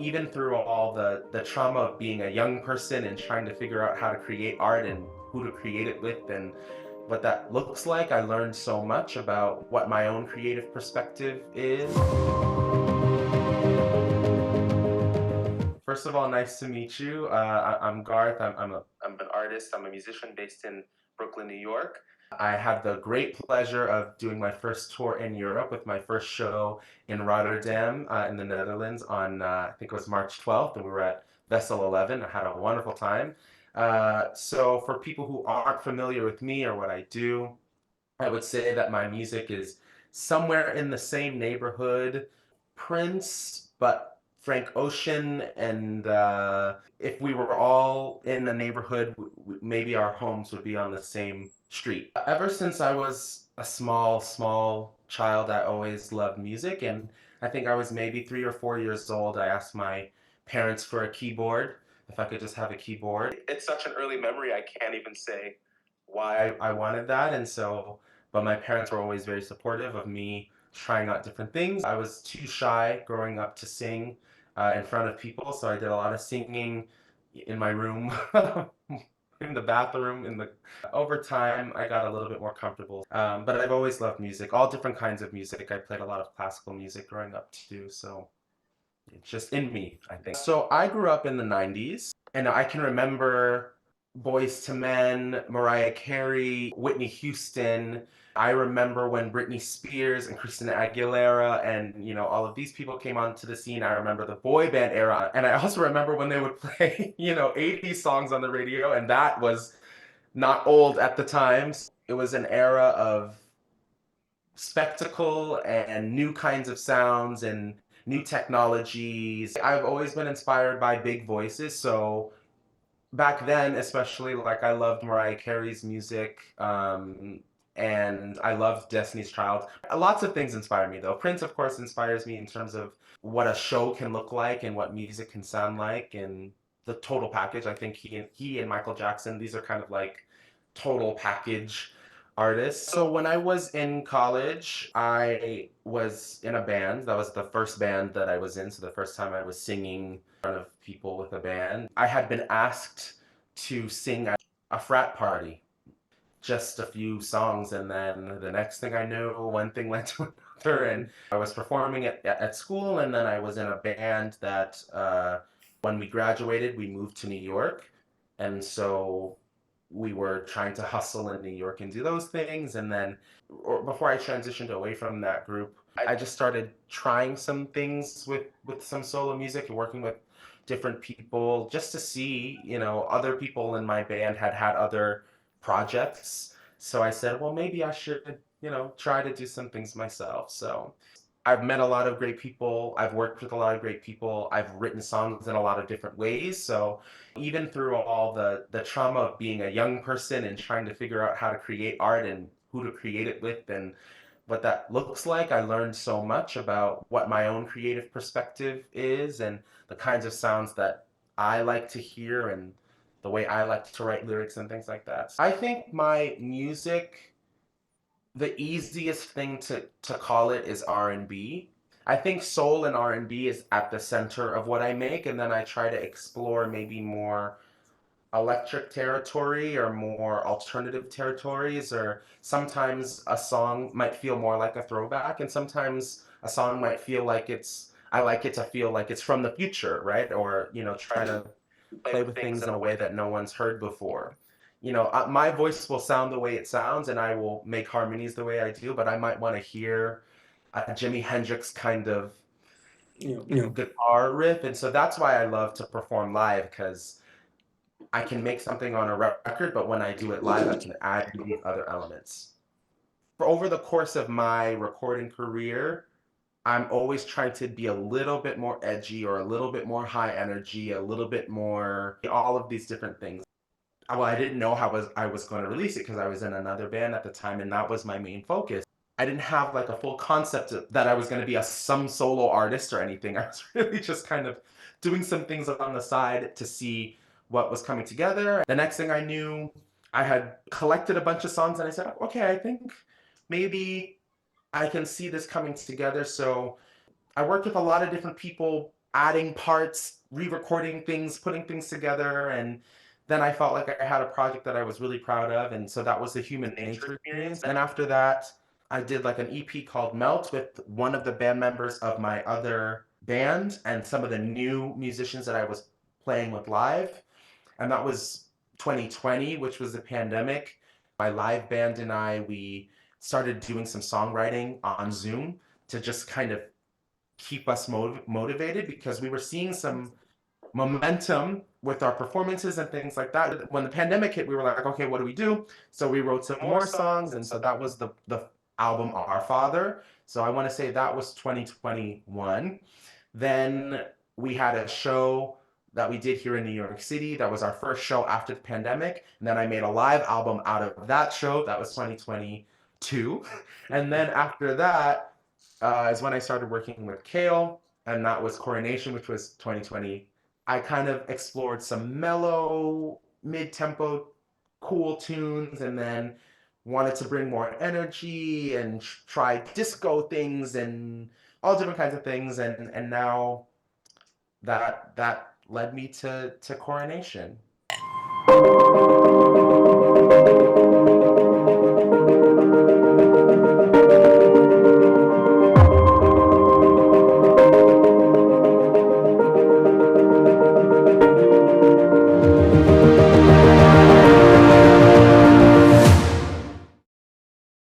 even through all the trauma of being a young person and trying to figure out how to create art and who to create it with and what that looks like, I learned so much about what my own creative perspective is. First of all, nice to meet you. I'm Garth. I'm an artist. I'm a musician based in Brooklyn, New York. I had the great pleasure of doing my first tour in Europe with my first show in Rotterdam, in the Netherlands on, I think it was March 12th, and we were at Vessel 11. I had a wonderful time. So for people who aren't familiar with me or what I do, I would say that my music is somewhere in the same neighborhood, Prince, but Frank Ocean, and if we were all in the neighborhood, maybe our homes would be on the same street. Ever since I was a small child, I always loved music, and I think I was maybe 3 or 4 years old. I asked my parents for a keyboard, if I could just have a keyboard. It's such an early memory, I can't even say why I wanted that, and so but my parents were always very supportive of me trying out different things. I was too shy growing up to sing in front of people, so I did a lot of singing in my room, in the bathroom, in the. Over time, I got a little bit more comfortable. But I've always loved music, all different kinds of music. I played a lot of classical music growing up too, so it's just in me, I think. So I grew up in the 90s, and I can remember Boys to Men, Mariah Carey, Whitney Houston. I remember when Britney Spears and Christina Aguilera and all of these people came onto the scene. I remember the boy band era, and I also remember when they would play 80s songs on the radio, and that was not old at the time. It was an era of spectacle and new kinds of sounds and new technologies. I've always been inspired by big voices, so back then, especially, like, I loved Mariah Carey's music, and I loved Destiny's Child. Lots of things inspire me, though. Prince, of course, inspires me in terms of what a show can look like and what music can sound like, and the total package. I think he and Michael Jackson, these are kind of like total package artists. So when I was in college, I was in a band. That was the first band that I was in. So the first time I was singing front of people with a band. I had been asked to sing at a frat party, just a few songs, and then the next thing I knew, one thing led to another, and I was performing at school, and then I was in a band that when we graduated, we moved to New York, and so we were trying to hustle in New York and do those things, and then before I transitioned away from that group, I just started trying some things with some solo music and working with different people just to see, other people in my band had other projects. So I said, well, maybe I should, try to do some things myself. So I've met a lot of great people. I've worked with a lot of great people. I've written songs in a lot of different ways. So even through all the trauma of being a young person and trying to figure out how to create art and who to create it with and what that looks like, I learned so much about what my own creative perspective is and the kinds of sounds that I like to hear and the way I like to write lyrics and things like that. I think my music, the easiest thing to call it is R&B. I think soul and R&B is at the center of what I make, and then I try to explore maybe more electric territory or more alternative territories, or sometimes a song might feel more like a throwback, and sometimes a song might feel like I like it to feel like it's from the future, right? Or, try to play with things in a way that no one's heard before. My voice will sound the way it sounds, and I will make harmonies the way I do, but I might want to hear a Jimi Hendrix kind of guitar riff, and so that's why I love to perform live because I can make something on a record, but when I do it live, I can add these other elements. For over the course of my recording career, I'm always trying to be a little bit more edgy or a little bit more high energy, a little bit more all of these different things. Well, I didn't know how I was going to release it because I was in another band at the time, and that was my main focus. I didn't have like a full concept that I was going to be some solo artist or anything. I was really just kind of doing some things on the side to see what was coming together. The next thing I knew, I had collected a bunch of songs, and I said, okay, I think maybe I can see this coming together. So I worked with a lot of different people. adding parts, re-recording things, putting things together, and then I felt like I had a project that I was really proud of, and so that was the Human Nature Experience. And then after that, I did like an EP called Melt with one of the band members of my other band and some of the new musicians that I was playing with live, and that was 2020, which was the pandemic. My live band and we started doing some songwriting on Zoom to just kind of keep us motivated because we were seeing some momentum with our performances and things like that. When the pandemic hit, we were like, okay, what do we do? So we wrote some more songs, and so that was the album Our Father. So I want to say that was 2021. Then we had a show that we did here in New York City. That was our first show after the pandemic. And then I made a live album out of that show. That was 2022. And then after that is when I started working with Kale, and that was Coronation, which was 2020. I kind of explored some mellow, mid-tempo, cool tunes, and then wanted to bring more energy and try disco things and all different kinds of things. And now that led me to Coronation.